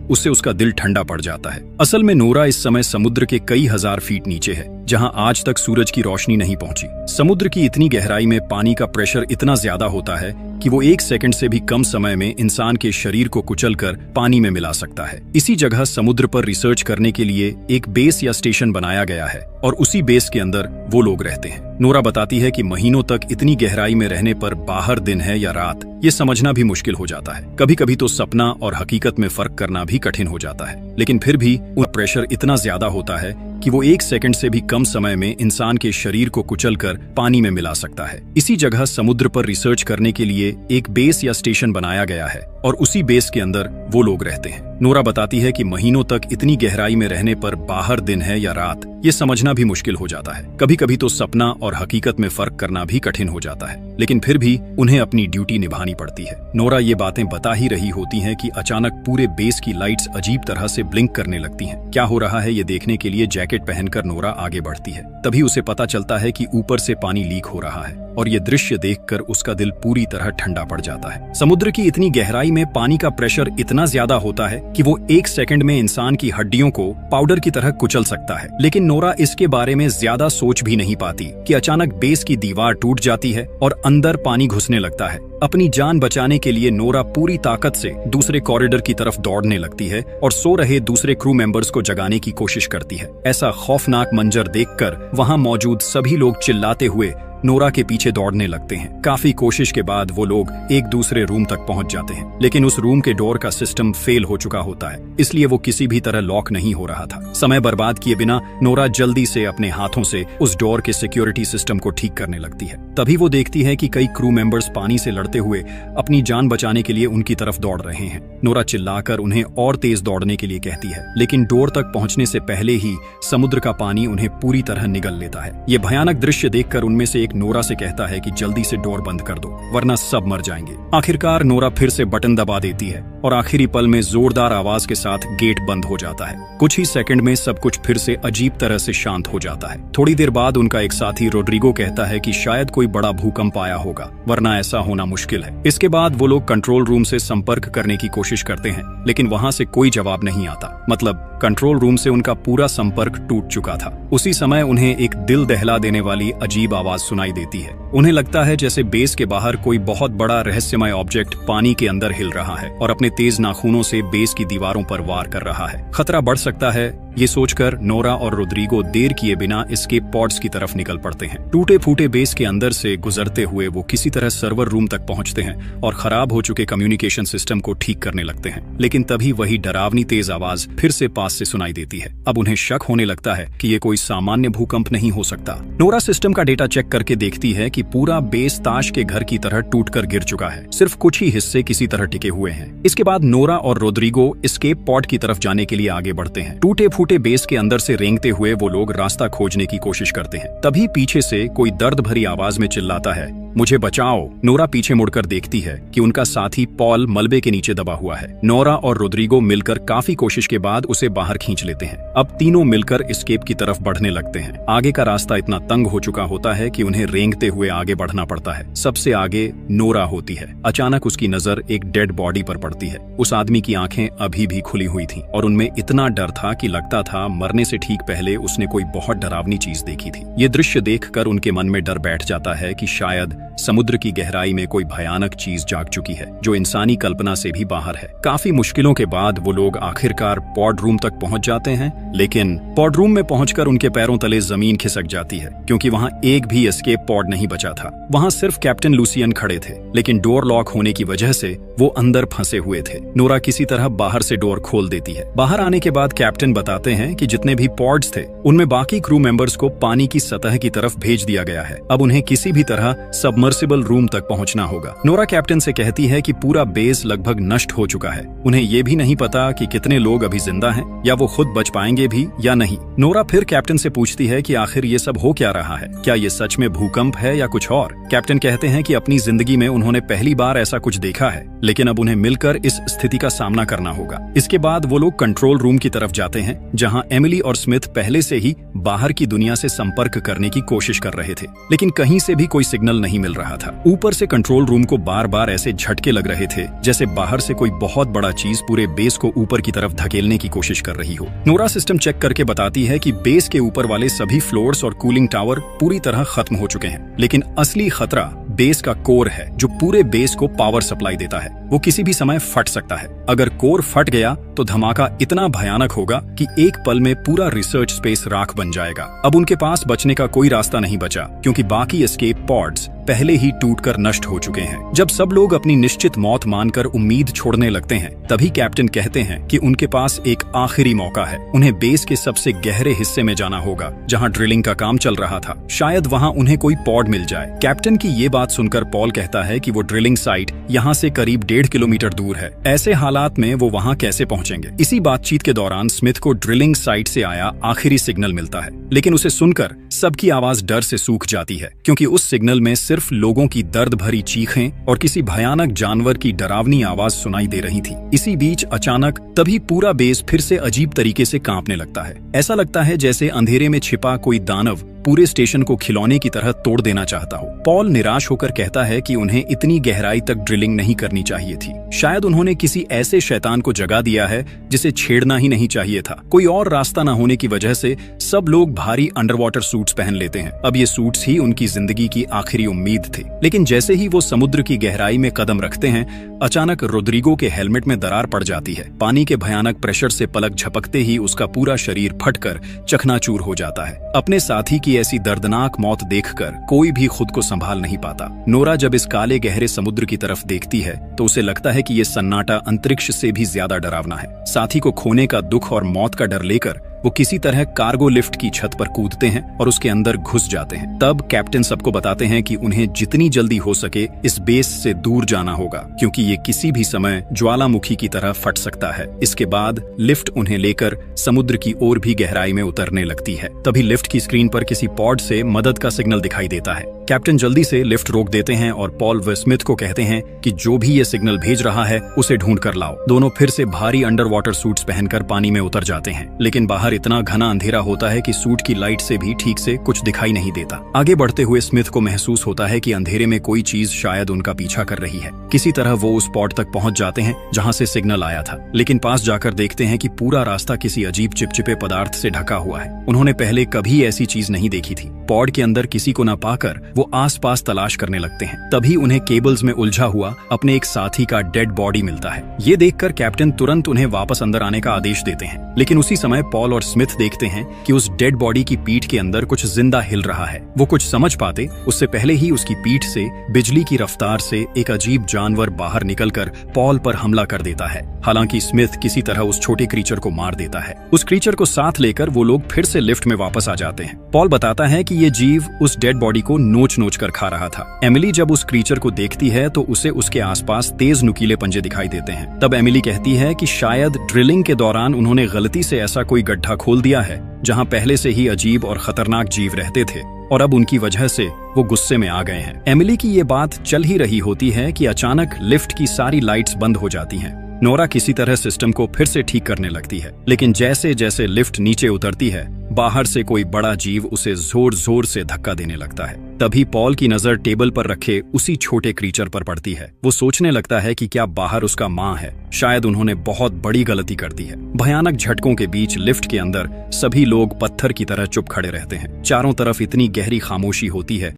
उससे उसका दिल ठंडा पड़ जाता है। असल में नोरा इस समय समुद्र के कई हजार फीट नीचे है, जहां आज तक सूरज की रोशनी नहीं पहुंची। समुद्र की इतनी गहराई में पानी का प्रेशर इतना ज्यादा होता है कि वो 1 सेकंड से भी कम समय में इंसान के शरीर को कुचलकर पानी में मिला सकता है। इसी जगह समुद्र पर रिसर्च करने के लिए एक बेस या स्टेशन बनाया गया है और उसी बेस के अंदर वो लोग रहते हैं। नोरा बताती है कि महीनों तक इतनी गहराई में रहने पर बाहर दिन है या रात ये समझना भी मुश्किल हो जाता है। कभी कभी तो सपना और हकीकत में फर्क करना भी कठिन हो जाता है, लेकिन फिर भी उन प्रेशर इतना ज्यादा होता है कि वो 1 सेकंड से भी कम समय में इंसान के शरीर को कुचलकर पानी में मिला सकता है। इसी जगह समुद्र पर रिसर्च करने के लिए एक बेस या स्टेशन बनाया गया है और उसी बेस के अंदर वो लोग रहते हैं। नोरा बताती है कि महीनों तक इतनी गहराई में रहने पर बाहर दिन है या रात ये समझना भी मुश्किल हो जाता है। कभी कभी तो सपना और हकीकत में फर्क करना भी कठिन हो जाता है, लेकिन फिर भी उन्हें अपनी ड्यूटी निभानी पड़ती है। नोरा ये बातें बता ही रही होती हैं कि अचानक पूरे बेस की लाइट्स अजीब तरह से ब्लिंक करने लगती हैं। क्या हो रहा है ये देखने के लिए जैकेट पहनकर नोरा आगे बढ़ती है। तभी उसे पता चलता है कि ऊपर से पानी लीक हो रहा है और ये दृश्य देखकर उसका दिल पूरी तरह ठंडा पड़ जाता है। समुद्र की इतनी गहराई में पानी का प्रेशर इतना ज्यादा होता है कि वो 1 सेकंड में इंसान की हड्डियों को पाउडर की तरह कुचल सकता है। लेकिन नोरा इसके बारे में ज्यादा सोच भी नहीं पाती कि अचानक बेस की दीवार टूट जाती है और अंदर पानी घुसने लगता है। अपनी जान बचाने के लिए नोरा पूरी ताकत से दूसरे कॉरिडोर की तरफ दौड़ने लगती है और सो रहे दूसरे क्रू मेंबर्स को जगाने की कोशिश करती है। ऐसा खौफनाक मंजर देखकर वहां मौजूद सभी लोग चिल्लाते हुए नोरा के पीछे दौड़ने लगते हैं। काफी कोशिश के बाद वो लोग एक दूसरे रूम तक पहुंच जाते हैं, लेकिन उस रूम के डोर का सिस्टम फेल हो चुका होता है, इसलिए वो किसी भी तरह लॉक नहीं हो रहा था। समय बर्बाद किए बिना नोरा जल्दी से अपने हाथों से उस डोर के सिक्योरिटी सिस्टम को ठीक करने लगती है। तभी वो देखती है कि कई क्रू मेंबर्स पानी से लड़ते हुए अपनी जान बचाने के लिए उनकी तरफ दौड़ रहे हैं। नोरा चिल्लाकर उन्हें और तेज दौड़ने के लिए कहती है, लेकिन डोर तक पहुंचने से पहले ही समुद्र का पानी उन्हें पूरी तरह निगल लेता है। ये भयानक दृश्य देखकर उनमें से एक नोरा से कहता है कि जल्दी से डोर बंद कर दो वरना सब मर जाएंगे। आखिरकार नोरा फिर से बटन दबा देती है और आखिरी पल में जोरदार आवाज के साथ गेट बंद हो जाता है। कुछ ही सेकंड में सब कुछ फिर से अजीब तरह से शांत हो जाता है। थोड़ी देर बाद उनका एक साथी रोड्रिगो कहता है कि शायद कोई बड़ा भूकंप आया होगा, वरना ऐसा होना मुश्किल है। इसके बाद वो लोग कंट्रोल रूम से संपर्क करने की कोशिश करते हैं, लेकिन वहां से कोई जवाब नहीं आता। मतलब कंट्रोल रूम से उनका पूरा संपर्क टूट चुका था। उसी समय उन्हें एक दिल दहला देने वाली अजीब आवाज सुनाई देती है। उन्हें लगता है जैसे बेस के बाहर कोई बहुत बड़ा रहस्यमय ऑब्जेक्ट पानी के अंदर हिल रहा है और अपने तेज नाखूनों से बेस की दीवारों पर वार कर रहा है। खतरा बढ़ सकता है, ये सोचकर नोरा और रोड्रिगो देर किए बिना एस्केप पॉड्स की तरफ निकल पड़ते हैं। टूटे फूटे बेस के अंदर से गुजरते हुए वो किसी तरह सर्वर रूम तक पहुंचते हैं और खराब हो चुके कम्युनिकेशन सिस्टम को ठीक करने लगते हैं। लेकिन तभी वही डरावनी तेज आवाज फिर से पास से सुनाई देती है। अब उन्हें शक होने लगता है कि ये कोई सामान्य भूकंप नहीं हो सकता। नोरा सिस्टम का डेटा चेक करके देखती है कि पूरा बेस ताश के घर की तरह टूटकर गिर चुका है, सिर्फ कुछ ही हिस्से किसी तरह टिके हुए हैं। इसके बाद नोरा और रोड्रिगो एस्केप पॉड की तरफ जाने के लिए आगे बढ़ते हैं। टूटे फूटे बेस के अंदर से रेंगते हुए वो लोग रास्ता खोजने की कोशिश करते हैं। तभी पीछे से कोई दर्द भरी आवाज में चिल्लाता है, मुझे बचाओ। नोरा पीछे मुड़कर देखती है कि उनका साथी पॉल मलबे के नीचे दबा हुआ है। नोरा और रोड्रिगो मिलकर काफी कोशिश के बाद उसे बाहर खींच लेते हैं। अब तीनों मिलकर एस्केप की तरफ बढ़ने लगते हैं। आगे का रास्ता इतना तंग हो चुका होता है कि उन्हें रेंगते हुए आगे बढ़ना पड़ता है। सबसे आगे नोरा होती है। अचानक उसकी नजर एक डेड बॉडी पर पड़ती है। उस आदमी की आंखें अभी भी खुली हुई थीं और उनमें इतना डर था कि लगता था मरने से ठीक पहले उसने कोई बहुत डरावनी चीज देखी थी। ये दृश्य देखकर उनके मन में डर बैठ जाता है कि शायद समुद्र की गहराई में कोई भयानक चीज जाग चुकी है जो इंसानी कल्पना से भी बाहर है। काफी मुश्किलों के बाद वो लोग आखिरकार पॉड रूम तक पहुंच जाते हैं, लेकिन पॉड रूम में पहुंचकर उनके पैरों तले जमीन खिसक जाती है क्योंकि वहां एक भी एस्केप पॉड नहीं बचा था। वहां सिर्फ कैप्टन लूसियन खड़े थे, लेकिन डोर लॉक होने की वजह से वो अंदर फंसे हुए थे। नोरा किसी तरह बाहर से डोर खोल देती है। बाहर आने के बाद कैप्टन बताते हैं कि जितने भी पॉड्स थे उनमें बाकी क्रू मेंबर्स को पानी की सतह की तरफ भेज दिया गया है। अब उन्हें किसी भी तरह सबमर्सिबल रूम तक पहुंचना होगा। नोरा कैप्टन से कहती है कि पूरा बेस लगभग नष्ट हो चुका है। उन्हें ये भी नहीं पता कि कितने लोग अभी जिंदा हैं या वो खुद बच पाएंगे भी या नहीं। नोरा फिर कैप्टन से पूछती है कि आखिर ये सब हो क्या रहा है, क्या ये सच में भूकंप है या कुछ और। कैप्टन कहते हैं कि अपनी जिंदगी में उन्होंने पहली बार ऐसा कुछ देखा है, लेकिन अब उन्हें मिलकर इस स्थिति का सामना करना होगा। इसके बाद वो लोग कंट्रोल रूम की तरफ जाते हैं जहां एमिली और स्मिथ पहले से ही बाहर की दुनिया से संपर्क करने की कोशिश कर रहे थे, लेकिन कहीं से भी कोई सिग्नल नहीं मिल रहा था। ऊपर से कंट्रोल रूम को बार बार ऐसे झटके लग रहे थे जैसे बाहर से कोई बहुत बड़ा चीज पूरे बेस को ऊपर की तरफ धकेलने की कोशिश कर रही हो। नोरा सिस्टम चेक करके बताती है कि बेस के ऊपर वाले सभी फ्लोर्स और कूलिंग टावर पूरी तरह खत्म हो चुके हैं, लेकिन असली खतरा बेस का कोर है जो पूरे बेस को पावर सप्लाई देता है। वो किसी भी समय फट सकता है। अगर कोर फट गया तो धमाका इतना भयानक होगा कि एक पल में पूरा रिसर्च स्पेस राख बन जाएगा। अब उनके पास बचने का कोई रास्ता नहीं बचा क्योंकि बाकी एस्केप पॉड्स पहले ही टूटकर नष्ट हो चुके हैं। जब सब लोग अपनी निश्चित मौत मानकर उम्मीद छोड़ने लगते हैं, तभी कैप्टन कहते हैं कि उनके पास एक आखिरी मौका है। उन्हें बेस के सबसे गहरे हिस्से में जाना होगा जहां ड्रिलिंग का काम चल रहा था। शायद वहां उन्हें कोई पॉड मिल जाए। कैप्टन की ये बात सुनकर पॉल कहता है कि वो ड्रिलिंग साइट यहाँ से करीब 1.5 किलोमीटर दूर है। ऐसे हालात में वो वहाँ कैसे पहुँचेंगे? इसी बातचीत के दौरान स्मिथ को ड्रिलिंग साइट से आया आखिरी सिग्नल मिलता है, लेकिन उसे सुनकर सबकी आवाज डर से सूख जाती है क्योंकि उस सिग्नल में सिर्फ लोगों की दर्द भरी चीखें और किसी भयानक जानवर की डरावनी आवाज सुनाई दे रही थी। इसी बीच अचानक तभी पूरा बेस फिर से अजीब तरीके से कांपने लगता है। ऐसा लगता है जैसे अंधेरे में छिपा कोई दानव पूरे स्टेशन को खिलौने की तरह तोड़ देना चाहता हो। पॉल निराश होकर कहता है कि उन्हें इतनी गहराई तक ड्रिलिंग नहीं करनी चाहिए थी। शायद उन्होंने किसी ऐसे शैतान को जगा दिया है जिसे छेड़ना ही नहीं चाहिए था। कोई और रास्ता न होने की वजह से सब लोग भारी अंडरवाटर सूट्स पहन लेते हैं। अब ये सूट्स ही उनकी जिंदगी की आखिरी उम्मीद थी। लेकिन जैसे ही वो समुद्र की गहराई में कदम रखते हैं, अचानक रोड्रिगो के हेलमेट में दरार पड़ जाती है। पानी के भयानक प्रेशर से पलक झपकते ही उसका पूरा शरीर फटकर चकनाचूर हो जाता है। अपने साथी की ऐसी दर्दनाक मौत देखकर कोई भी खुद को संभाल नहीं पाता। नोरा जब इस काले गहरे समुद्र की तरफ देखती है तो उसे लगता है कि ये सन्नाटा अंतरिक्ष से भी ज्यादा डरावना है। साथी को खोने का दुख और मौत का डर लेकर वो किसी तरह कार्गो लिफ्ट की छत पर कूदते हैं और उसके अंदर घुस जाते हैं। तब कैप्टन सबको बताते हैं कि उन्हें जितनी जल्दी हो सके इस बेस से दूर जाना होगा क्योंकि ये किसी भी समय ज्वालामुखी की तरह फट सकता है। इसके बाद लिफ्ट उन्हें लेकर समुद्र की ओर भी गहराई में उतरने लगती है। तभी लिफ्ट की स्क्रीन पर किसी पॉड से मदद का सिग्नल दिखाई देता है। कैप्टन जल्दी से लिफ्ट रोक देते हैं और पॉल व स्मिथ को कहते हैं कि जो भी ये सिग्नल भेज रहा है उसे ढूंढ कर लाओ। दोनों फिर से भारी अंडर वाटर सूट्स पहनकर पानी में उतर जाते हैं, लेकिन बाहर इतना घना अंधेरा होता है कि सूट की लाइट से भी ठीक से कुछ दिखाई नहीं देता। आगे बढ़ते हुए स्मिथ को महसूस होता है कि अंधेरे में कोई चीज शायद उनका पीछा कर रही है। किसी तरह वो उस स्पॉट तक पहुंच जाते हैं जहां से सिग्नल आया था, लेकिन पास जाकर देखते हैं कि पूरा रास्ता किसी अजीब चिपचिपे पदार्थ से ढका हुआ है। उन्होंने पहले कभी ऐसी चीज नहीं देखी थी। पॉड के अंदर किसी को न पाकर वो आसपास तलाश करने लगते हैं। तभी उन्हें केबल्स में उलझा हुआ अपने एक साथी का डेड बॉडी मिलता है। ये देखकर कैप्टन तुरंत उन्हें वापस अंदर आने का आदेश देते हैं, लेकिन उसी समय पॉल और स्मिथ देखते हैं कि उस डेड बॉडी की पीठ के अंदर कुछ जिंदा हिल रहा है। वो कुछ समझ पाते उससे पहले ही उसकी पीठ से बिजली की रफ्तार से एक अजीब जानवर बाहर निकलकर पॉल पर हमला कर देता है। हालांकि स्मिथ किसी तरह उस छोटे क्रीचर को मार देता है। उस क्रीचर को साथ लेकर वो लोग फिर से लिफ्ट में वापस आ जाते हैं। पॉल बताता है कि ये जीव उस डेड बॉडी को नोच नोच कर खा रहा था। एमिली जब उस क्रीचर को देखती है तो उसे उसके आसपास तेज नुकीले पंजे दिखाई देते हैं। तब एमिली कहती है कि शायद ड्रिलिंग के दौरान उन्होंने गलती से ऐसा कोई गड्ढा खोल दिया है जहां पहले से ही अजीब और खतरनाक जीव रहते थे और अब उनकी वजह से वो गुस्से में आ गए हैं। एमिली की ये बात चल ही रही होती है कि अचानक लिफ्ट की सारी लाइट्स बंद हो जाती हैं। नोरा किसी तरह सिस्टम को फिर से ठीक करने लगती है, लेकिन जैसे जैसे लिफ्ट नीचे उतरती है बाहर से कोई बड़ा जीव उसे जोर जोर से धक्का देने लगता है। तभी पॉल की नजर टेबल पर रखे उसी छोटे क्रीचर पर पड़ती है। वो सोचने लगता है कि क्या बाहर उसका माँ है। शायद उन्होंने बहुत बड़ी गलती कर दी है। भयानक झटकों के बीच लिफ्ट के अंदर सभी लोग पत्थर की तरह चुप खड़े रहते हैं। चारों तरफ इतनी गहरी खामोशी होती है